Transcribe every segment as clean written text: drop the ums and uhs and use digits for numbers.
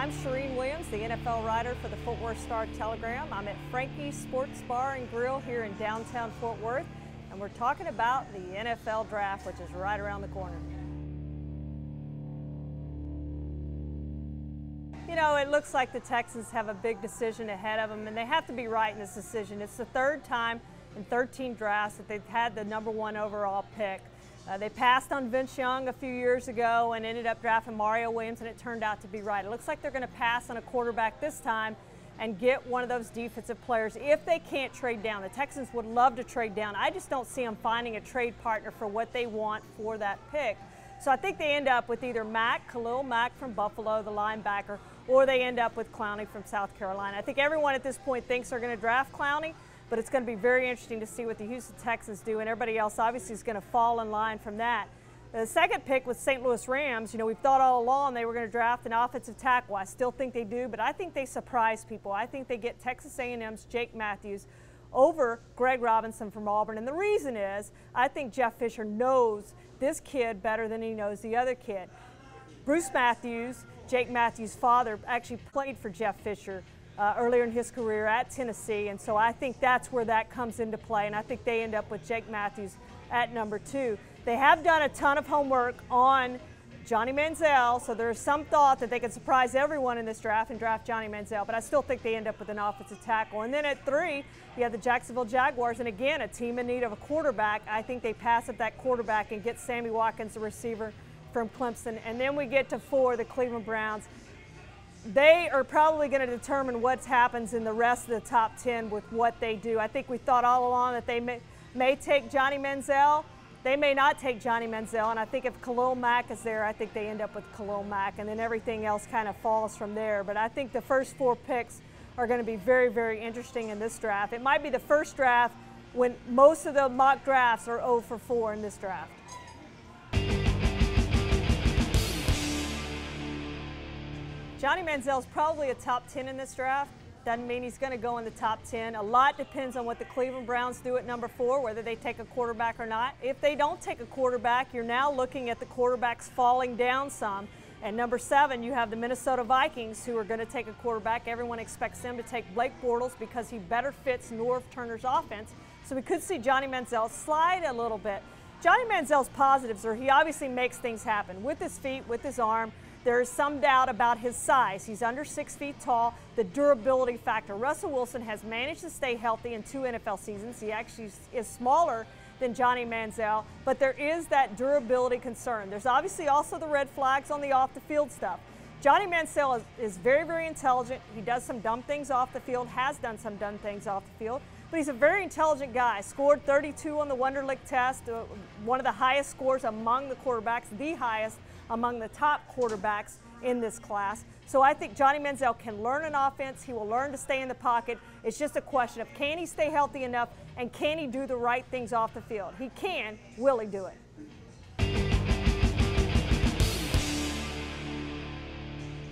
I'm Charean Williams, the NFL writer for the Fort Worth Star-Telegram. I'm at Frankie's Sports Bar and Grill here in downtown Fort Worth, and we're talking about the NFL Draft, which is right around the corner. You know, it looks like the Texans have a big decision ahead of them, and they have to be right in this decision. It's the third time in 13 drafts that they've had the #1 overall pick. They passed on Vince Young a few years ago and ended up drafting Mario Williams, and it turned out to be right. It looks like they're going to pass on a quarterback this time and get one of those defensive players if they can't trade down. The Texans would love to trade down. I just don't see them finding a trade partner for what they want for that pick. So I think they end up with either Khalil Mack from Buffalo, the linebacker, or they end up with Clowney from South Carolina. I think everyone at this point thinks they're going to draft Clowney, but it's going to be very interesting to see what the Houston Texans do, and everybody else obviously is going to fall in line from that. The second pick was St. Louis Rams. You know, we've thought all along they were going to draft an offensive tackle. I still think they do, but I think they surprise people. I think they get Texas A&M's Jake Matthews over Greg Robinson from Auburn, and the reason is I think Jeff Fisher knows this kid better than he knows the other kid. Bruce Matthews, Jake Matthews' father, actually played for Jeff Fisher earlier in his career at Tennessee, and so I think that's where that comes into play, and I think they end up with Jake Matthews at #2. They have done a ton of homework on Johnny Manziel, so there's some thought that they could surprise everyone in this draft and draft Johnny Manziel, but I still think they end up with an offensive tackle. And then at 3, you have the Jacksonville Jaguars, and again, a team in need of a quarterback. I think they pass up that quarterback and get Sammy Watkins, the receiver from Clemson. And then we get to 4, the Cleveland Browns. They are probably going to determine what happens in the rest of the top 10 with what they do. I think we thought all along that they may take Johnny Manziel. They may not take Johnny Manziel, and I think if Khalil Mack is there, I think they end up with Khalil Mack, and then everything else kind of falls from there. But I think the first 4 picks are going to be very, very interesting in this draft. It might be the first draft when most of the mock drafts are 0 for 4 in this draft. Johnny Manziel is probably a top 10 in this draft. Doesn't mean he's going to go in the top 10. A lot depends on what the Cleveland Browns do at #4, whether they take a quarterback or not. If they don't take a quarterback, you're now looking at the quarterbacks falling down some. And #7, you have the Minnesota Vikings, who are going to take a quarterback. Everyone expects them to take Blake Bortles because he better fits Norv Turner's offense. So we could see Johnny Manziel slide a little bit. Johnny Manziel's positives are he obviously makes things happen with his feet, with his arm. There is some doubt about his size. He's under 6 feet tall, the durability factor. Russell Wilson has managed to stay healthy in 2 NFL seasons. He actually is smaller than Johnny Manziel, but there is that durability concern. There's obviously also the red flags on the off-the-field stuff. Johnny Manziel is very, very intelligent. He does some dumb things off the field, has done some dumb things off the field, but he's a very intelligent guy. Scored 32 on the Wonderlic test, one of the highest scores among the quarterbacks, the highest among the top quarterbacks in this class. So I think Johnny Manziel can learn an offense. He will learn to stay in the pocket. It's just a question of can he stay healthy enough and can he do the right things off the field? He can. Will he do it?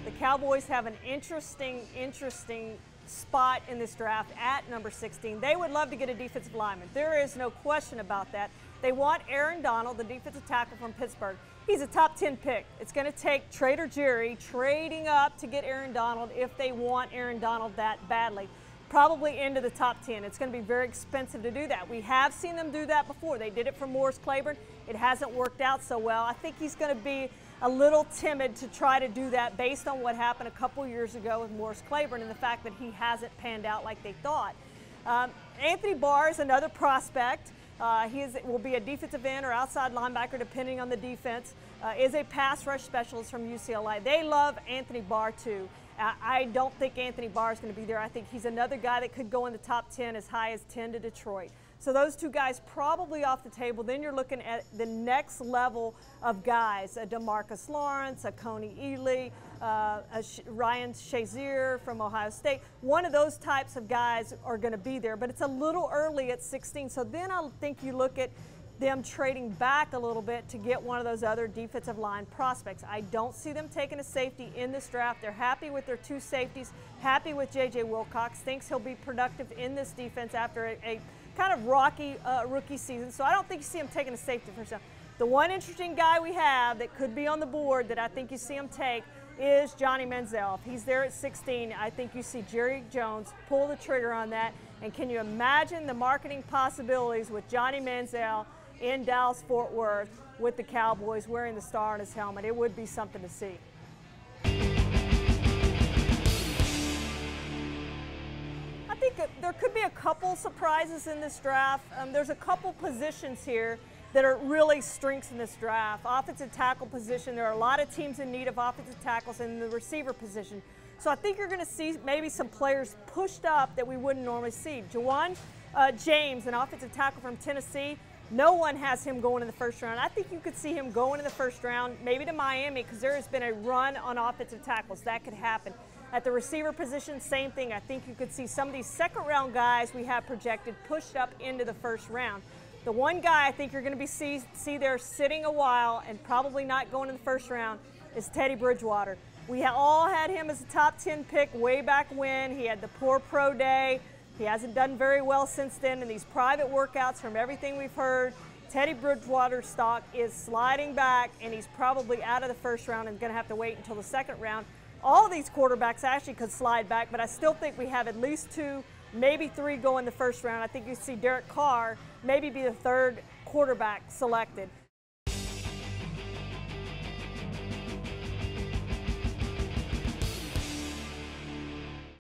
The Cowboys have an interesting spot in this draft at #16. They would love to get a defensive lineman. There is no question about that. They want Aaron Donald, the defensive tackle from Pittsburgh. He's a top 10 pick. It's going to take Trader Jerry trading up to get Aaron Donald if they want Aaron Donald that badly. Probably into the top 10. It's going to be very expensive to do that. We have seen them do that before. They did it for Morris Claiborne. It hasn't worked out so well. I think he's going to be a little timid to try to do that based on what happened a couple years ago with Morris Claiborne and the fact that he hasn't panned out like they thought. Anthony Barr is another prospect. He will be a defensive end or outside linebacker depending on the defense, is a pass rush specialist from UCLA. They love Anthony Barr too. I don't think Anthony Barr is going to be there. I think he's another guy that could go in the top 10 as high as 10 to Detroit. So those 2 guys probably off the table. Then you're looking at the next level of guys, a DeMarcus Lawrence, a Coney Ely, Ryan Shazier from Ohio State. One of those types of guys are going to be there, but it's a little early at 16. So then I think you look at them trading back a little bit to get one of those other defensive line prospects. I don't see them taking a safety in this draft. They're happy with their 2 safeties, happy with J.J. Wilcox, thinks he'll be productive in this defense after a kind of rocky rookie season. So I don't think you see him taking a safety for himself. The one interesting guy we have that could be on the board that I think you see him take is Johnny Manziel. If he's there at 16, I think you see Jerry Jones pull the trigger on that. And can you imagine the marketing possibilities with Johnny Manziel in Dallas-Fort Worth with the Cowboys wearing the star on his helmet? It would be something to see. I think there could be a couple surprises in this draft. There's a couple positions here that are really strengths in this draft. Offensive tackle position, there are a lot of teams in need of offensive tackles in the receiver position. So I think you're going to see maybe some players pushed up that we wouldn't normally see. Jawan James, an offensive tackle from Tennessee, no one has him going in the first round. I think you could see him going in the first round, maybe to Miami, because there has been a run on offensive tackles. That could happen. At the receiver position, same thing. I think you could see some of these second-round guys we have projected pushed up into the first round. The one guy I think you're going to see there sitting a while and probably not going in the first round is Teddy Bridgewater. We all had him as a top 10 pick way back when. He had the poor pro day. He hasn't done very well since then in these private workouts. From everything we've heard, Teddy Bridgewater's stock is sliding back, and he's probably out of the first round and going to have to wait until the second round. All of these quarterbacks actually could slide back, but I still think we have at least 2, maybe 3 go in the first round. I think you see Derek Carr maybe be the third quarterback selected.